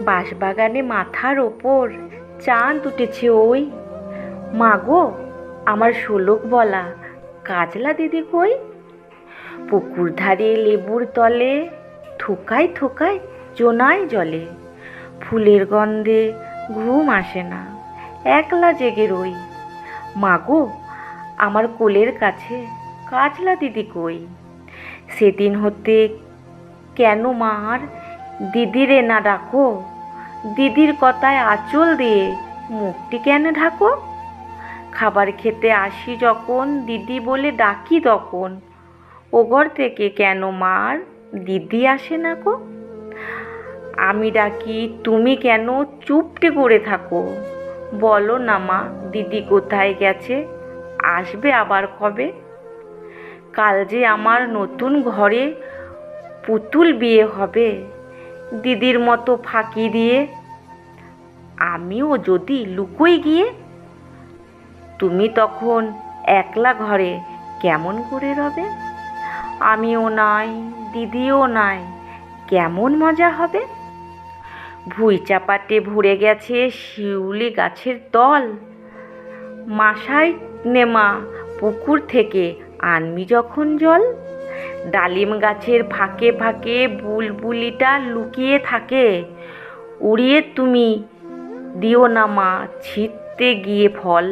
বাঁশবাগানে মাথার ওপর চাঁদ উঠেছে ওই। মাগো, আমার শোলক বলা কাজলা দিদি কই? পুকুর ধারে লেবুর তলে থোকায় থোকায় জোনায় জলে। ফুলের গন্ধে ঘুম আসে না, একলা জেগে রই। মাগো, আমার কোলের কাছে কাজলা দিদি কই? সেদিন হতে কেন মা আর দিদিরে না ডাকো? দিদির কথায় আঁচল দিয়ে মুখটি কেন ঢাকো? খাবার খেতে আসি যখন দিদি বলে ডাকি তখন ও ঘর থেকে কেন মা আর দিদি আসে না গো? আমি ডাকি তুমি কেন চুপটি করে থাকো? বলো না মা, দিদি কোথায় গেছে, আসবে আবার কবে? কাল যে আমার নতুন ঘরে পুতুল বিয়ে হবে, দিদির মতো ফাঁকি দিয়ে আমিও যদি লুকোই গিয়ে, তুমি তখন একলা ঘরে কেমন করে রবে? আমিও নাই, দিদিও নাই, কেমন মজা হবে? ভুঁই চাপাটে ভরে গেছে শিউলি গাছের তল। মাসায় নেমা পুকুর থেকে আনবি যখন জল। ডালিম গাছের ফাঁকে ফাঁকে বুলবুলিটা লুকিয়ে থাকে। উড়িয়ে তুমি দিও না মা ছিঁড়তে গিয়ে ফল।